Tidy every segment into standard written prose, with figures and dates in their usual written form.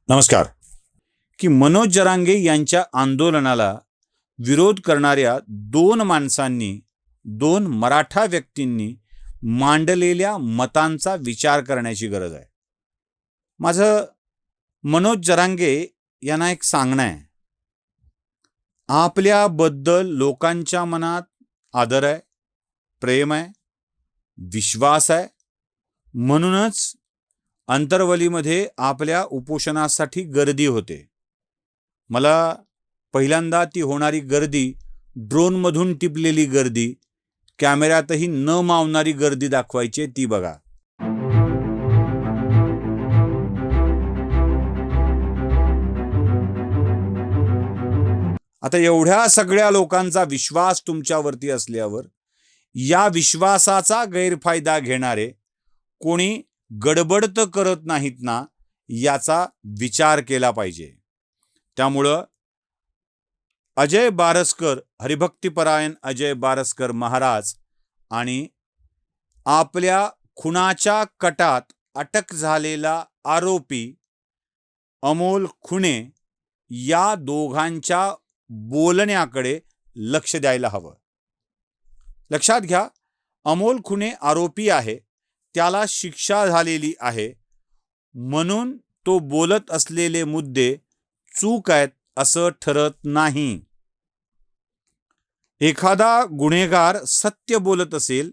नमस्कार. की मनोज जरांगे यांच्या आंदोलनाला विरोध करणाऱ्या दोन माणसांनी, दोन मराठा व्यक्तींनी मांडलेल्या मतांचा विचार करण्याची गरज आहे. माझं मनोज जरांगे यांना एक सांगणं आहे. आपल्याबद्दल लोकांच्या मनात आदर आहे, प्रेम आहे, विश्वास आहे. म्हणूनच अंतरवलीमध्ये आपल्या उपोषणासाठी गर्दी होते. मला पहिल्यांदा ती होणारी गर्दी, ड्रोनमधून टिपलेली गर्दी, कॅमेऱ्यातही न मावणारी गर्दी दाखवायची ती बघा. आता एवढ्या सगळ्या लोकांचा विश्वास तुमच्यावरती असल्यावर या विश्वासाचा गैरफायदा घेणारे कोणी गडबड तर करत नाहीत ना, याचा विचार केला पाहिजे. त्यामुळं अजय बारसकर, हरिभक्तीपरायण अजय बारसकर महाराज आणि आपल्या खुनाच्या कटात अटक झालेला आरोपी अमोल खुणे या दोघांच्या बोलण्याकडे लक्ष द्यायला हवं. लक्षात घ्या, अमोल खुणे आरोपी आहे, त्याला शिक्षा झालेली आहे, म्हणून तो बोलत असलेले मुद्दे चूक आहेत असं ठरत नाही. एखादा गुन्हेगार सत्य बोलत असेल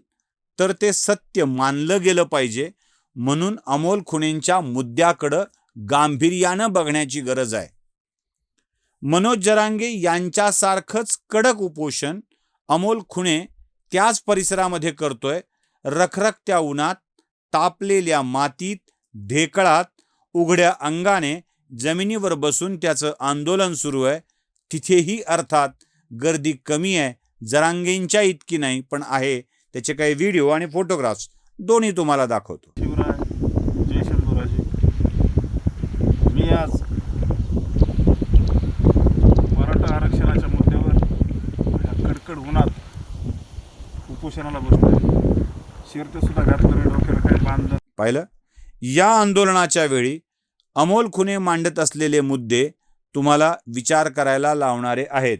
तर ते सत्य मानलं गेलं पाहिजे. म्हणून अमोल खुणेंच्या मुद्द्याकडं गांभीर्यानं बघण्याची गरज आहे. मनोज जरांगे यांच्यासारखंच कडक उपोषण अमोल खुणे त्याच परिसरामध्ये करतोय. रखरखत्या उन्हात, तापलेल्या मातीत, ढेकळात, उघड्या अंगाने जमिनीवर बसून त्याचं आंदोलन सुरू आहे. तिथेही अर्थात गर्दी कमी आहे, जरांगेंच्या इतकी नाही, पण आहे. त्याचे काही व्हिडिओ आणि फोटोग्राफ्स दोन्ही तुम्हाला दाखवतो. जय शंभूराजे. मी आज मराठा आरक्षणाच्या मुद्द्यावर कडकड उन्हात उपोषणाला बसलोय. शिरते सुद्धा घातलं नाही, डोक्याला काही बांधलं. पाहिलं, या आंदोलनाच्या वेळी अमोल खुणे मांडत असलेले मुद्दे तुम्हाला विचार करायला लावणारे आहेत.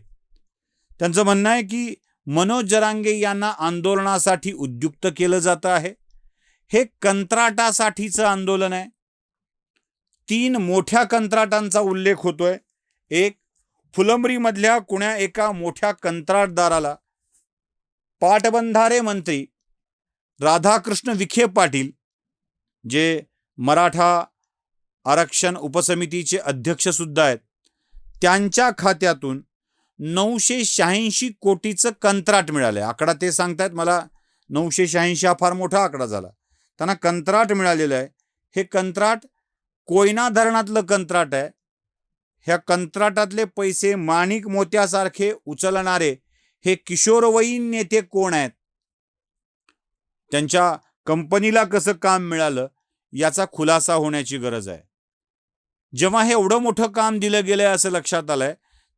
त्यांचं म्हणणं आहे की मनोज जरांगे यांना आंदोलनासाठी उद्युक्त केलं जातं आहे. हे कंत्राटासाठीचं आंदोलन आहे. 3 मोठ्या कंत्राटांचा उल्लेख होतोय. एक, फुलंब्रीमधल्या कुण्या एका मोठ्या कंत्राटदाराला पाटबंधारे मंत्री राधाकृष्ण विखे पाटील, जे मराठा आरक्षण उपसमितीचे अध्यक्ष सुद्धा आहेत, त्यांच्या खात्यातून 986 कोटीचं कंत्राट मिळालं. आकडा ते सांगतायत, मला 986 हा फार मोठा आकडा झाला. त्यांना कंत्राट मिळालेलं आहे. हे कंत्राट कोयना धरणातलं कंत्राट आहे. ह्या कंत्राटातले पैसे माणिक मोत्यासारखे उचलणारे हे किशोरवयीन नेते कोण आहेत, त्यांच्या कंपनीला कसं काम मिळालं, याचा खुलासा होण्याची गरज आहे. जेव्हा हे एवढं मोठं काम दिलं गेलंय असं लक्षात आलंय,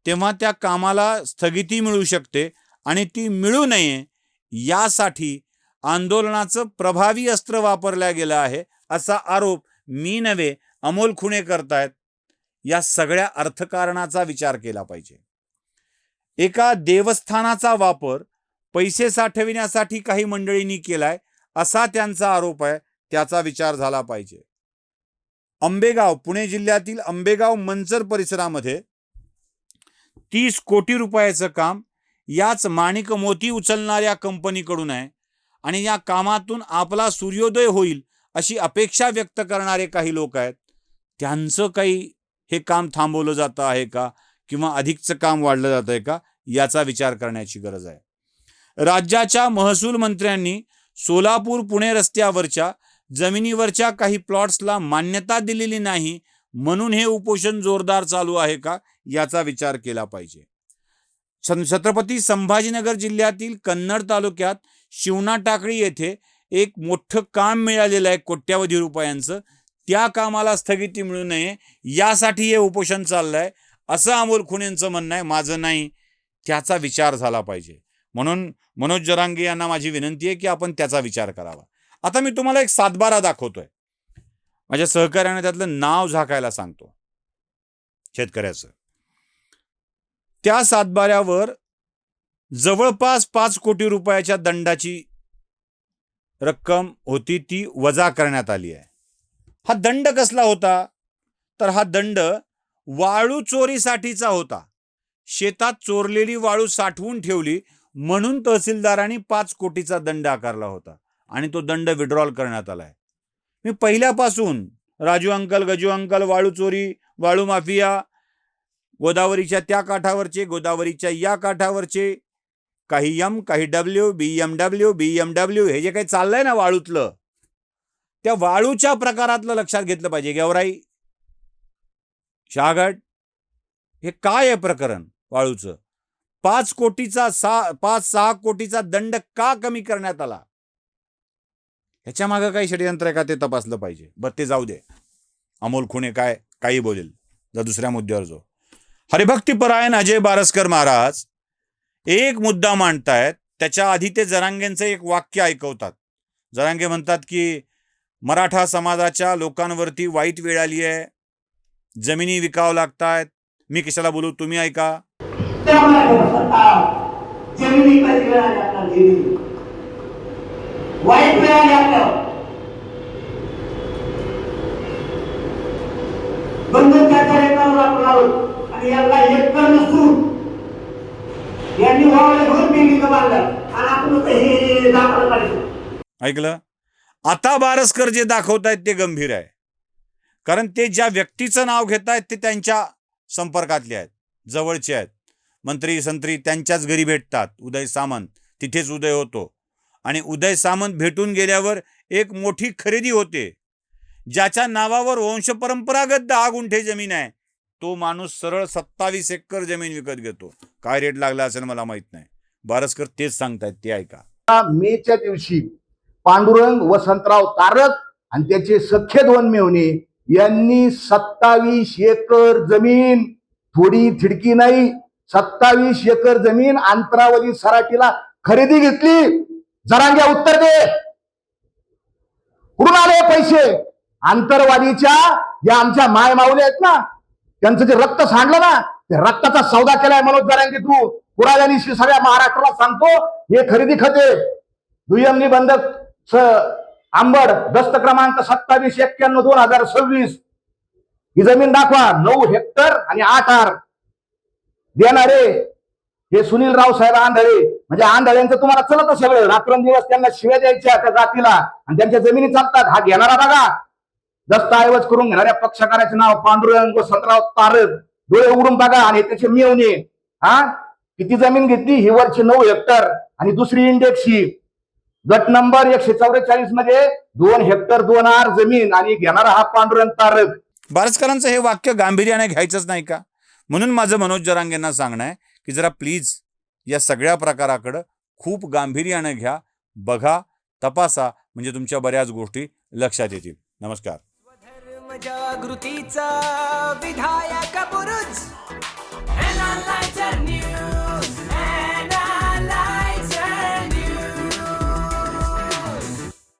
तेव्हा त्या कामाला स्थगिती मिळू शकते आणि ती मिळू नये यासाठी आंदोलनाचं प्रभावी अस्त्र वापरल्या गेलं आहे असा आरोप मी नव्हे, अमोल खुणे करतायत. या सगळ्या अर्थकारणाचा विचार केला पाहिजे. एका देवस्थानाचा वापर पैसे साठविण्यासाठी काही मंडळींनी केलाय असा त्यांचा आरोप आहे. त्याचा विचार झाला पाहिजे. अंबेगाव, पुणे जिल्ह्यातील अंबेगाव मंचर परिसरामध्ये 30 कोटी रुपयाचं काम याच माणिक मोती उचलणाऱ्या कंपनीकडून आहे आणि या कामातून आपला सूर्योदय होईल अशी अपेक्षा व्यक्त करणारे काही लोक आहेत. त्यांचं काही हे काम थांबवलं जातं आहे का, किंवा अधिकचं काम वाढलं जातं आहे का, याचा विचार करण्याची गरज आहे. राज्याच्या महसूल मंत्र्यांनी सोलापूर पुणे रस्त्यावरच्या जमिनीवरच्या काही प्लॉट्सला मान्यता दिलेली नाही, म्हणून हे उपोषण जोरदार चालू आहे का, याचा विचार केला पाहिजे. छत्रपती संभाजीनगर जिल्ह्यातील कन्नड तालुक्यात शिवना टाकळी येथे एक मोठं काम मिळालेलं आहे कोट्यावधी रुपयांचं. त्या कामाला स्थगिती मिळू नये यासाठी हे उपोषण चाललंय असं अमोल खुणेंचं म्हणणं आहे, माझं नाही. त्याचा विचार झाला पाहिजे. म्हणून मनोज जरांगे यांना माझी विनंती आहे की आपण त्याचा विचार करावा. आता मी तुम्हाला एक सातबारा दाखवतोय. माझ्या सहकार्याने त्यातलं नाव झाकायला सांगतो. शेतकऱ्याचं. त्या सातबाऱ्यावर जवळपास 5 कोटी रुपयाच्या दंडाची रक्कम होती, ती वजा करण्यात आली आहे. हा दंड कसला होता? तर हा दंड वाळू चोरीसाठीचा होता. शेतात चोरलेली वाळू साठवून ठेवली म्हणून तहसीलदारांनी 5 कोटीचा दंड आकारला होता आणि तो दंड विड्रॉल करण्यात आलाय. मी पहिल्यापासून राजू अंकल, गजू अंकल, वाळू चोरी, वाळू माफिया, गोदावरीच्या त्या काठावरचे, गोदावरीच्या या काठावरचे, काही एम, काही डब्ल्यू, BMW, हे जे काही चाललंय ना वाळूतलं, त्या वाळूच्या प्रकारातलं लक्षात घेतलं पाहिजे. गेवराई, शहागड, हे काय आहे प्रकरण वाळूचं? 5-6 कोटीचा दंड का कमी करण्यात आला? ह्याच्या मागं काही षडयंत्र आहे का ते तपासलं पाहिजे. बरं ते जाऊ दे, अमोल खुणे काही बोलेल जर दुसऱ्या मुद्द्यावर जो. हरिभक्तीपरायण अजय बारसकर महाराज एक मुद्दा मांडतायत, त्याच्या आधी ते जरांगेंचं एक वाक्य ऐकवतात. जरांगे म्हणतात की मराठा समाजाच्या लोकांवरती वाईट वेळ आली आहे, जमिनी विकावं लागतायत. मी कशाला बोलू, तुम्ही ऐका. जमिनी कधी वेळ आली आपल्याला गेली, वाईट वेळ आली आपल्याला. बंधनच्या कार्यक्रमाला आपण आलो आणि याला एकतर नसून यांनी वावले घेऊन बिल्डिंग बांधल्या आणि आपण हे दाखवलं पाहिजे. ऐकलं? आता बारसकर जे दाखवतायत ते गंभीर आहे, कारण ते ज्या व्यक्तीचं नाव घेत आहेत ते त्यांच्या संपर्कातले आहेत, जवळचे आहेत. मंत्री संत्री त्यांच्याच घरी भेटतात. उदय सामंत, तिथेच उदय होतो आणि उदय सामंत भेटून गेल्यावर एक मोठी खरेदी होते. ज्याच्या नावावर वंशपरंपरागत 10 गुंठे जमीन आहे, तो माणूस सरळ 27 एकर जमीन विकत घेतो. काय रेट लागला असेल मला माहित नाही. बारसकर तेच सांगतायत, ते ऐका. मेच्या दिवशी पांडुरंग वसंतराव तारक आणि त्याचे सख्खे 2 मेव्हणे यांनी 27 एकर जमीन, थोडी थिडकी नाही, 27 एकर जमीन अंतरावधी सराटीला खरेदी घेतली. जरांगे उत्तर दे, कुठून आले पैसे? अंतरवादीच्या या आमच्या माय माऊली आहेत ना, त्यांचं जे रक्त सांडलं ना, त्या रक्ताचा सौदा केलाय मनोज जरांगे. तू पुराव्यानिशी सगळ्या महाराष्ट्राला सांगतो, हे खरेदी खते. दुय्यम निबंधक आंबड, दस्त क्रमांक 2791/2026. ही जमीन दाखवा. 9 हेक्टर आणि 8 आर देणारे हे सुनील रावसाहेब आंधळे. म्हणजे आंधळ्यांचं तुम्हाला चलत सगळं, रात्रंदिवस त्यांना शिव्या द्यायच्या त्या जातीला आणि त्यांच्या जमिनी चालतात. हा घेणारा बघा, दस्तऐवज करून घेणाऱ्या पक्षकाराचे नाव पांडुरंग वसंतराव तारक. डोळे उघडून बघा आणि त्याचे मेवणे. हा किती जमीन घेतली? ही वरची 9 हेक्टर आणि दुसरी इंडेक्स ही गट नंबर 144 मध्ये 2 हेक्टर 2 आर जमीन आणि घेणारा हा पांडुरंग तारक. बारसकरांचं हे वाक्य गांभीर्याने घ्यायचंच नाही का? म्हणून माझं मनोज जरांगेंना सांगणं आहे की जरा प्लीज या सगळ्या प्रकाराकडं खूप गांभीर्याने घ्या, बघा, तपासा, म्हणजे तुमच्या बऱ्याच गोष्टी लक्षात येतील. नमस्कार. धर्म जागृतीचा विधायक बुरुज